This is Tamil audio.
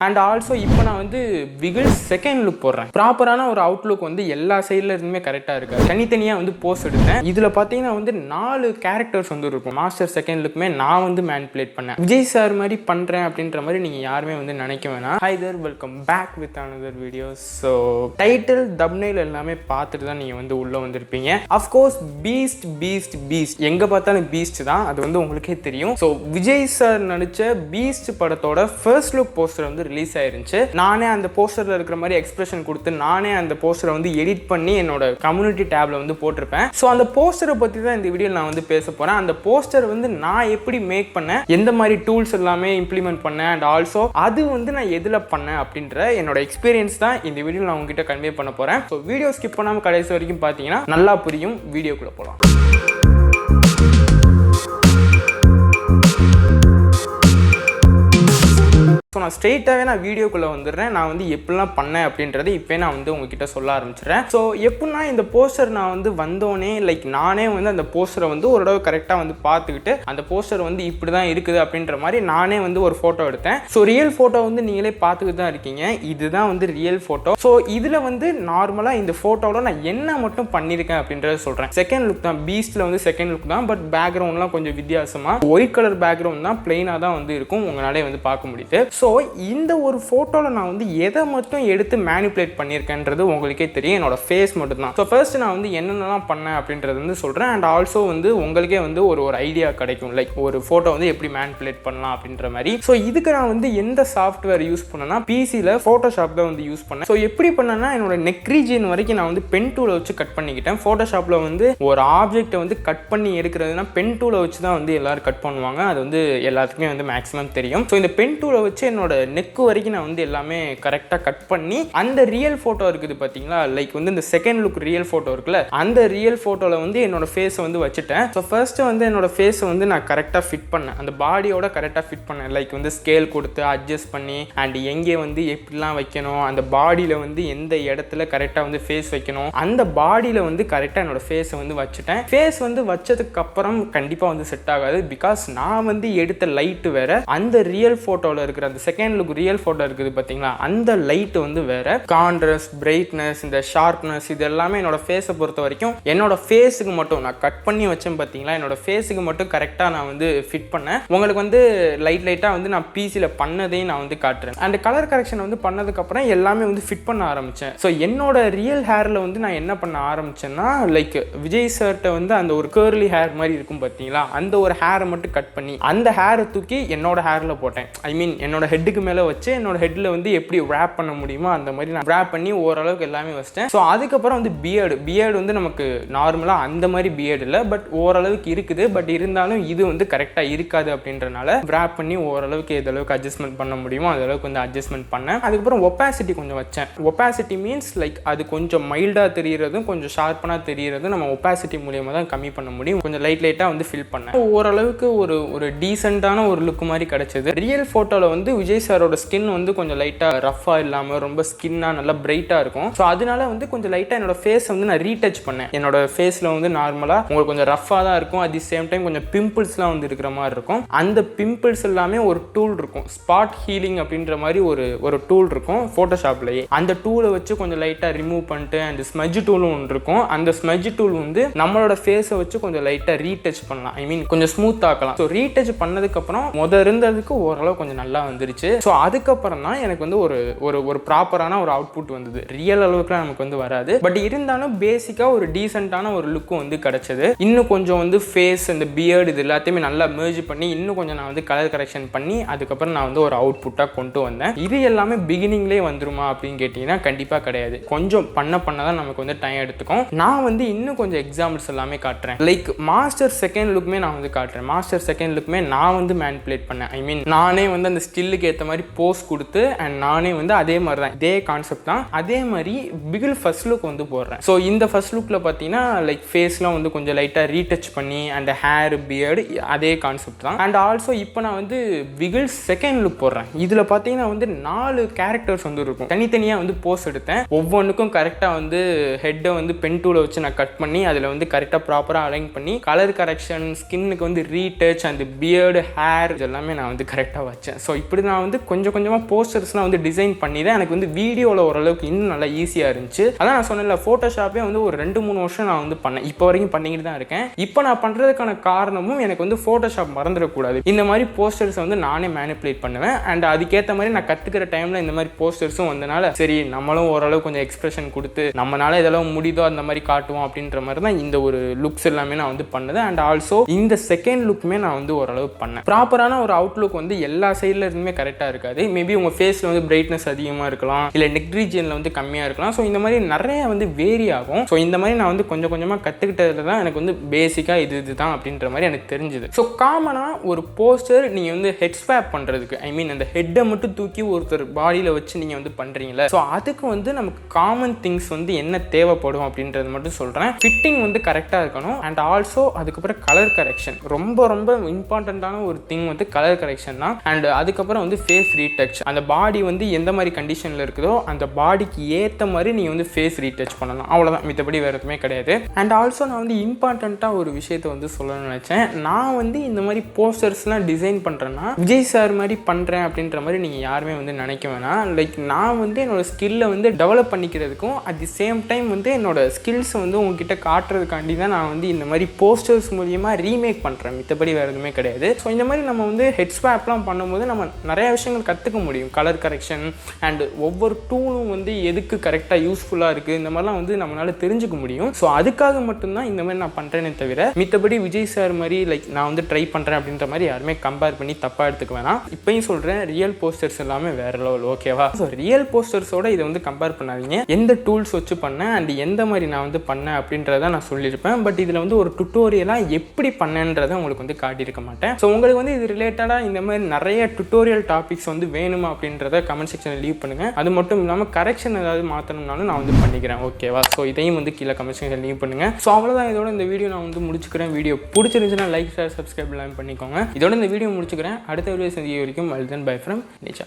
அண்ட் ஆல்சோ இப்போ நான் வந்து பிகில் செகண்ட் லுக் போடுறேன். ப்ராப்பரான ஒரு அவுட்லுக் வந்து எல்லா சைடில் இருந்துமே கரெக்டாக இருக்குது. தனித்தனியாக வந்து போஸ்ட் எடுத்தேன். இதில் பார்த்தீங்கன்னா வந்து 4 கேரக்டர்ஸ் வந்து இருக்கும். மாஸ்டர் செகண்ட் லுக்குமே நான் வந்து மேனிபுலேட் பண்ணேன். விஜய் சார் மாதிரி பண்ணுறேன் அப்படின்ற மாதிரி நீங்கள் யாருமே வந்து நினைக்க வேணாம். Hi there, welcome back with another video. So title thumbnail எல்லாமே பார்த்துட்டு தான் நீங்கள் வந்து உள்ளே வந்திருப்பீங்க. அஃப்கோர்ஸ் பீஸ்ட் பீஸ்ட் பீஸ்ட் எங்கே பார்த்தாலும் பீஸ்ட் தான், அது வந்து உங்களுக்கே தெரியும். ஸோ விஜய் சார் நடித்த பீஸ்ட் படத்தோட ஃபர்ஸ்ட் லுக் போஸ்டர் வந்து ரிலீஸ் ஆயிருந்துச்சு. நானே அந்த போஸ்டர்ல இருக்கிற மாதிரி எக்ஸ்பிரஷன் கொடுத்து நானே அந்த போஸ்டரை வந்து எடிட் பண்ணி என்னோட கம்யூனிட்டி டேப்ல வந்து போட்டிருப்பேன். ஸோ அந்த போஸ்டரை பத்தி தான் இந்த வீடியோ நான் வந்து பேச போறேன். அந்த போஸ்டர் வந்து நான் எப்படி மேக் பண்ணேன், எந்த மாதிரி டூல்ஸ் எல்லாமே இம்ப்ளிமெண்ட் பண்ணேன், அண்ட் ஆல்சோ அது வந்து நான் எதுல பண்ணேன் அப்படின்ற என்னோட எக்ஸ்பீரியன்ஸ் தான் இந்த வீடியோ நான் உங்ககிட்ட கன்வே பண்ண போறேன். ஸோ வீடியோ ஸ்கிப் பண்ணாம கடைசி வரைக்கும் பார்த்தீங்கன்னா நல்லா புரியும். வீடியோக்குள்ள போகலாம். ஸோ நான் ஸ்ட்ரெயிட்டாகவே நான் வீடியோக்குள்ளே வந்துடுறேன். நான் வந்து எப்படிலாம் பண்ணேன் அப்படின்றத இப்போ நான் வந்து உங்ககிட்ட சொல்ல ஆரம்பிச்சிடுறேன். ஸோ எப்படின்னா இந்த போஸ்டர் நான் வந்து வந்தோடனே லைக் நானே வந்து அந்த போஸ்டரை வந்து ஒரு தடவை கரெக்டாக வந்து பார்த்துக்கிட்டு அந்த போஸ்டர் வந்து இப்படி தான் இருக்குது அப்படின்ற மாதிரி நானே வந்து ஒரு ஃபோட்டோ எடுத்தேன். ஸோ ரியல் ஃபோட்டோ வந்து நீங்களே பார்த்துக்கிட்டு தான் இருக்கீங்க. இதுதான் வந்து ரியல் ஃபோட்டோ. ஸோ இதில் வந்து நார்மலாக இந்த ஃபோட்டோவில் நான் என்ன மட்டும் பண்ணியிருக்கேன் அப்படின்றத சொல்கிறேன். செகண்ட் லுக் தான், பீஸ்டில் வந்து செகண்ட் லுக் தான். பட் பேக்ரவுண்ட்லாம் கொஞ்சம் வித்தியாசமாக ஒயிட் கலர் பேக்ரவுண்ட் தான், பிளெயினாக தான் வந்து இருக்கும். உங்களாலே வந்து பார்க்க முடியுது. ஸோ இந்த ஒரு ஃபோட்டோவில் நான் வந்து எதை மட்டும் எடுத்து மேனிபுலேட் பண்ணியிருக்கேன்றது உங்களுக்கே தெரியும். என்னோட ஃபேஸ் மட்டும் தான். ஸோ ஃபர்ஸ்ட் நான் வந்து என்னென்னலாம் பண்ணேன் அப்படின்றது வந்து சொல்கிறேன். அண்ட் ஆல்சோ வந்து உங்களுக்கே வந்து ஒரு ஐடியா கிடைக்கும், லைக் ஒரு ஃபோட்டோ வந்து எப்படி மேனிபுலேட் பண்ணலாம் அப்படின்ற மாதிரி. ஸோ இதுக்கு நான் வந்து எந்த சாஃப்ட்வேர் யூஸ் பண்ணேன்னா பிசியில் ஃபோட்டோஷாப் தான் வந்து யூஸ் பண்ணேன். ஸோ எப்படி பண்ணேன்னா என்னோட நெக் ரீஜன் வரைக்கும் நான் வந்து பென் டூலை வச்சு கட் பண்ணிக்கிட்டேன். ஃபோட்டோஷாப்பில் வந்து ஒரு ஆப்ஜெக்டை வந்து கட் பண்ணி எடுக்கிறதுனா பென் டூலை வச்சு தான் வந்து எல்லாரும் கட் பண்ணுவாங்க. அது வந்து எல்லாத்துக்குமே வந்து மேக்ஸிமம் தெரியும். ஸோ இந்த பென் டூலை வச்சு என்னோட நெக்கு வரைக்கும் நான் வந்து எல்லாமே கரெக்டாக கட் பண்ணி அந்த ரியல் ஃபோட்டோ இருக்குது பார்த்தீங்களா, லைக் வந்து இந்த செகண்ட் லுக் ரியல் ஃபோட்டோ இருக்குல்ல, அந்த ரியல் ஃபோட்டோவில் வந்து என்னோட ஃபேஸை வந்து வச்சுட்டேன். ஸோ ஃபர்ஸ்ட் வந்து என்னோட ஃபேஸை வந்து நான் கரெக்டாக ஃபிட் பண்ணேன். அந்த பாடியோட கரெக்டாக ஃபிட் பண்ணேன். லைக் வந்து ஸ்கேல் கொடுத்து அட்ஜஸ்ட் பண்ணி அண்ட் எங்கே வந்து எப்படிலாம் வைக்கணும், அந்த பாடியில் வந்து எந்த இடத்துல கரெக்டாக வந்து ஃபேஸ் வைக்கணும், அந்த பாடியில் வந்து கரெக்டாக என்னோட ஃபேஸை வந்து வச்சுட்டேன். ஃபேஸ் வந்து வச்சதுக்கு அப்புறம் கண்டிப்பாக வந்து செட் ஆகாது. பிகாஸ் நான் வந்து எடுத்த லைட்டு வேற, அந்த ரியல் ஃபோட்டோவில் இருக்கிற அந்த செகண்ட் லுக் ரியல் ஃபோட்டோ இருக்குது பார்த்தீங்களா, அந்த லைட் வந்து வேற. கான்ட்ராஸ்ட், பிரைட்னஸ், இந்த ஷார்ப்னஸ், இது எல்லாமே என்னோட ஃபேஸை பொறுத்த வரைக்கும் என்னோட ஃபேஸுக்கு மட்டும் நான் கட் பண்ணி வச்சேன் பார்த்தீங்களா, என்னோட ஃபேஸுக்கு மட்டும் கரெக்டாக நான் வந்து ஃபிட் பண்ணேன். உங்களுக்கு வந்து லைட்டாக வந்து நான் பிசியில் பண்ணதையும் நான் வந்து காட்டுறேன். அண்ட் கலர் கரெக்ஷன் வந்து பண்ணதுக்கப்புறம் எல்லாமே வந்து ஃபிட் பண்ண ஆரம்பித்தேன். ஸோ என்னோட ரியல் ஹேரில் வந்து நான் என்ன பண்ண ஆரம்பித்தேன்னா, லைக் விஜய் சார்ட்ட வந்து அந்த ஒரு கேர்லி ஹேர் மாதிரி இருக்கும் பார்த்தீங்களா, அந்த ஒரு ஹேரை மட்டும் கட் பண்ணி அந்த ஹேரை தூக்கி என்னோட ஹேரில் போட்டேன். ஐ மீன் என்னோட ஹெட்டுக்கு மேலே வச்சு என்னோட ஹெட்ல வந்து எப்படி ரேப் பண்ண முடியுமோ அந்த மாதிரி நான் ரேப் பண்ணி ஓரளவுக்கு எல்லாமே வச்சிட்டேன். ஸோ அதுக்கப்புறம் வந்து பியர்டு வந்து நமக்கு நார்மலாக அந்த மாதிரி பியர்டு இல்லை, பட் ஓரளவுக்கு இருக்குது. பட் இருந்தாலும் இது வந்து கரெக்டாக இருக்காது அப்படின்றனால ரேப் பண்ணி ஓரளவுக்கு எதளவுக்கு அட்ஜஸ்ட்மெண்ட் பண்ண முடியுமோ அந்த அளவுக்கு வந்து அட்ஜஸ்ட்மெண்ட் பண்ணேன். அதுக்கப்புறம் ஒப்பாசிட்டி கொஞ்சம் வச்சேன். ஒப்பாசிட்டி மீன்ஸ் லைக் அது கொஞ்சம் மைல்டாக தெரிகிறதும் கொஞ்சம் ஷார்ப்பனாக தெரிகிறதும் நம்ம ஒப்பாசிட்டி மூலியமாக தான் கம்மி பண்ண முடியும். கொஞ்சம் லைட்டாக வந்து ஃபில் பண்ணேன். ஓரளவுக்கு ஒரு டீசெண்டான ஒரு லுக் மாதிரி கிடைச்சது. ரியல் ஃபோட்டோவில் வந்து விஜய் சாரோட ஸ்கின் வந்து கொஞ்சம் லைட்டாக ரஃபாக இல்லாமல் ரொம்ப ஸ்கின்னாக நல்லா பிரைட்டாக இருக்கும். ஸோ அதனால வந்து கொஞ்சம் லைட்டாக என்னோட ஃபேஸ் வந்து நான் ரீடச் பண்ணேன். என்னோட ஃபேஸில் வந்து நார்மலாக உங்களுக்கு கொஞ்சம் ரஃபாக தான் இருக்கும். அட் தி சேம் டைம் கொஞ்சம் பிம்பிள்ஸ்லாம் வந்து இருக்கிற மாதிரி இருக்கும். அந்த பிம்பிள்ஸ் எல்லாமே ஒரு டூல் இருக்கும், ஸ்பாட் ஹீலிங் அப்படின்ற மாதிரி ஒரு டூல் இருக்கும் ஃபோட்டோஷாப்லேயே. அந்த டூலை வச்சு கொஞ்சம் லைட்டாக ரிமூவ் பண்ணிட்டு அந்த ஸ்மஜ் டூலும் ஒன்று இருக்கும். அந்த ஸ்மஜ் டூல் வந்து நம்மளோட ஃபேஸை வச்சு கொஞ்சம் லைட்டாக ரீடச் பண்ணலாம். ஐ மீன் கொஞ்சம் ஸ்மூத் ஆக்கலாம். ஸோ ரீடச் பண்ணதுக்கப்புறம் இருந்ததுக்கு ஓரளவு கொஞ்சம் நல்லா வந்துருச்சு. ஸோ அதுக்கப்புறம் தான் எனக்கு வந்து ஒரு ப்ராப்பரான ஒரு அவுட்புட் வந்தது. ரியல் அளவுக்குலாம் நமக்கு வந்து வராது, பட் இருந்தாலும் பேசிக்காக ஒரு டீசென்ட்டான ஒரு லுக்கும் வந்து கிடைச்சது. இன்னும் கொஞ்சம் வந்து ஃபேஸ், இந்த பியர்டு, இது எல்லாத்தையுமே நல்லா மெர்ஜ் பண்ணி இன்னும் கொஞ்சம் நான் வந்து கலர் கரெக்ஷன் பண்ணி அதுக்கப்புறம் நான் வந்து ஒரு அவுட்புட்டாக கொண்டு வந்தேன். இது எல்லாமே பிகினிங்லேயே வந்துருமா அப்படின்னு கேட்டிங்கன்னா கண்டிப்பாக கிடையாது. கொஞ்சம் பண்ண தான் நமக்கு வந்து டைம் எடுத்துக்கும். நான் வந்து இன்னும் கொஞ்சம் எக்ஸாம்பிள்ஸ் எல்லாமே காட்டுறேன். லைக் மாஸ்டர் செகண்ட் லுக்குமே நான் வந்து காட்டுறேன். மாஸ்டர் செகண்ட் லுக்குமே நான் வந்து மேனிபுலேட் பண்ணேன். ஐ மீன் நானே வந்து அந்த ஸ்டில்லுக்கு ஏற்ற மாதிரி போஸ் கொடுத்து அண்ட் நானே வந்து அதே மாதிரி தான், இதே கான்செப்ட் தான். அதே மாதிரி பிகில் ஃபர்ஸ்ட் லுக் வந்து போடுறேன். ஸோ இந்த ஃபர்ஸ்ட் லுக்கில் பார்த்தீங்கன்னா லைக் ஃபேஸ்லாம் வந்து கொஞ்சம் லைட்டாக ரீடச் பண்ணி அண்ட் ஹேர், பியர்டு, அதே கான்செப்ட் தான். அண்ட் ஆல்சோ இப்போ நான் வந்து பிகில் செகண்ட் லுக் போடுறேன். இதில் பார்த்தீங்கன்னா வந்து 4 கேரக்டர்ஸ் வந்து இருக்கும். தனித்தனியாக வந்து போஸ் எடுத்தேன். ஒவ்வொன்றுக்கும் கரெக்டாக வந்து ஹெட்டை வந்து பென் டூலை வச்சு நான் கட் பண்ணி அதில் வந்து கரெக்டாக ப்ராப்பராக அலைன் பண்ணி கலர் கரெக்ஷன், ஸ்கின்னுக்கு வந்து ரீடச், அந்த பியர்டு, ஹேர், இதெல்லாமே நான் வந்து கரெக்டாக வச்சேன். ஸோ இப்படி நான் வந்து கொஞ்சம் கொஞ்சமாக போஸ்டர்ஸ்லாம் வந்து டிசைன் பண்ணி தான் எனக்கு வந்து வீடியோவில் ஓரளவுக்கு இன்னும் நல்லா ஈஸியாக இருந்துச்சு. அதான் நான் சொன்னேன்ல, ஃபோட்டோஷாப்பே வந்து ஒரு 2-3 வருஷம் நான் வந்து பண்ணேன். இப்போ வரைக்கும் பண்ணிக்கிட்டு தான் இருக்கேன். இப்போ நான் பண்ணுறதுக்கான காரணமும் எனக்கு வந்து ஃபோட்டோஷாப் மறந்துடக்கூடாது. இந்த மாதிரி போஸ்டர்ஸை வந்து நானே மேனிப்புலேட் பண்ணுவேன். அண்ட் அதுக்கேற்ற மாதிரி நான் கற்றுக்கிற டைமில் இந்த மாதிரி போஸ்டர்ஸும் வந்தனால சரி நம்மளும் ஓரளவு கொஞ்சம் எக்ஸ்பிரஷன் கொடுத்து நம்மளால இதெல்லாம் முடியுதோ அந்த மாதிரி காட்டுவோம் அப்படின்ற மாதிரி தான் இந்த ஒரு லுக்ஸ் எல்லாமே நான் வந்து பண்ணது. அண்ட் ஆல்சோ இந்த செகண்ட் லுக்குமே நான் வந்து ஓரளவு பண்ணேன். ப்ராப்பரான ஒரு அவுட்லுக் வந்து எல்லா சைடில் இருந்துமே கரெக்டாக இருக்காது. மேபி உங்கள் ஃபேஸில் வந்து பிரைட்னஸ் அதிகமாக இருக்கலாம், இல்லை நெக் ரீஜனில் வந்து கம்மியாக இருக்கலாம். ஸோ இந்த மாதிரி நிறைய வந்து வேரி ஆகும். ஸோ இந்த மாதிரி நான் வந்து கொஞ்சம் கொஞ்சமாக கற்றுக்கிட்டதுல தான் எனக்கு வந்து பேசிக்காக இதுதான் அப்படின்ற மாதிரி எனக்கு தெரிஞ்சுது. ஸோ காமனாக ஒரு போஸ்டர் நீங்கள் வந்து ஹெட் ஸ்வாப் பண்ணுறதுக்கு, ஐ மீன் அந்த ஹெட்டை மட்டும் தூக்கி ஒருத்தர் பாடியில் வச்சு நீங்கள் வந்து பண்ணுறீங்களே, ஸோ அதுக்கு வந்து நமக்கு காமன் திங்ஸ் வந்து என்ன தேவைப்படும் அப்படின்றது மட்டும் சொல்கிறேன். ஃபிட்டிங் வந்து கரெக்டாக இருக்கணும். அண்ட் ஆல்சோ அதுக்கப்புறம் கலர் கரெக்ஷன் ரொம்ப ரொம்ப இம்பார்ட்டண்ட்டான ஒரு திங் வந்து கலர் கரெக்ஷன் தான். அண்ட் அதுக்கப்புறம் வந்து ஃபேஸ் ரீடச், அந்த பாடி வந்து எந்த மாதிரி கண்டிஷனில் இருக்குதோ அந்த பாடிக்கு ஏற்ற மாதிரி நீங்கள் வந்து ஃபேஸ் ரீடச் பண்ணலாம். அவ்வளோதான், மித்தபடி வேறு எதுவுமே கிடையாது. அண்ட் ஆல்சோ நான் வந்து இம்பார்ட்டண்ட்டாக ஒரு விஷயத்தை வந்து சொல்லணும்னு நினச்சேன். நான் வந்து இந்த மாதிரி போஸ்டர்ஸ்லாம் டிசைன் பண்ணுறேன்னா விஜய் சார் மாதிரி பண்ணுறேன் அப்படின்ற மாதிரி நீங்கள் யாருமே வந்து நினைக்க வேணாம். லைக் நான் வந்து என்னோட ஸ்கில்லை வந்து டெவலப் பண்ணிக்கிறதுக்கும் அட் தி சேம் டைம் வந்து என்னோட ஸ்கில்ஸை வந்து உங்ககிட்ட காட்டுறதுக்காண்டி தான் நான் வந்து இந்த மாதிரி போஸ்டர்ஸ் மூலியமாக ரீமேக் பண்ணுறேன். மித்தபடி வேறு எதுவுமே கிடையாது. ஸோ இந்த மாதிரி நம்ம வந்து ஹெட் ஸ்வாப்லாம் பண்ணும்போது நம்ம நிறைய விஷயங்கள் கற்றுக்க முடியும். கலர் கரெக்ஷன் அண்ட் ஒவ்வொரு டூலும் வந்து எதுக்கு கரெக்டாக யூஸ்ஃபுல்லாக இருக்குது, இந்த மாதிரிலாம் வந்து நம்மளால் தெரிஞ்சுக்க முடியும். ஸோ அதுக்காக மட்டும்தான் இந்த மாதிரி நான் பண்ணுறேனே தவிர மித்தபடி விஜய் சார் மாதிரி லைக் நான் வந்து ட்ரை பண்ணுறேன் அப்படின்ற மாதிரி யாருமே கம்பேர் பண்ணி தப்பாக எடுத்துக்க வேணாம். இப்போயும் சொல்கிறேன், ரியல் போஸ்டர்ஸ் எல்லாமே வேறு லெவல், ஓகேவா? ஸோ ரியல் போஸ்டர்ஸோட இதை வந்து கம்பேர் பண்ணாதீங்க. எந்த டூல்ஸ் வச்சு பண்ணேன் அண்ட் எந்த மாதிரி நான் வந்து பண்ணேன் அப்படின்றத நான் சொல்லியிருப்பேன். பட் இதில் வந்து ஒரு டுட்டோரியலாக எப்படி பண்ணேன்றதை உங்களுக்கு வந்து காட்டியிருக்க மாட்டேன். ஸோ உங்களுக்கு வந்து இது ரிலேட்டடாக இந்த மாதிரி நிறைய டுட்டோரியல் டாபிக்ஸ் வந்து வேணுமா அப்படின்றத கமெண்ட் செக்ஷனில் லீவ் பண்ணுங்கள். அது மட்டும் இல்லாமல் கரெக்ஷன் ஏதாவது மாற்றணும்னாலும் நான் வந்து பண்ணிக்கிறேன், ஓகேவா? ஸோ இதையும் வந்து கீழே கமெண்ட் செக்ஷனில் லீவ் பண்ணுங்கள். ஸோ அவ்வளோதான், இதோட இந்த வீடியோ நான் வந்து முடிச்சுக்கிறேன். வீடியோ பிடிச்சிருந்துச்சுன்னா லைக், ஷேர், சப்ஸ்கிரைப் எல்லாம் பண்ணிக்கோங்க. இதோட இந்த வீடியோ முடிச்சுக்கிறேன். அடுத்த வீடியோ சந்திக்க வரைக்கும் பை ஃப்ரம் நிஜம்.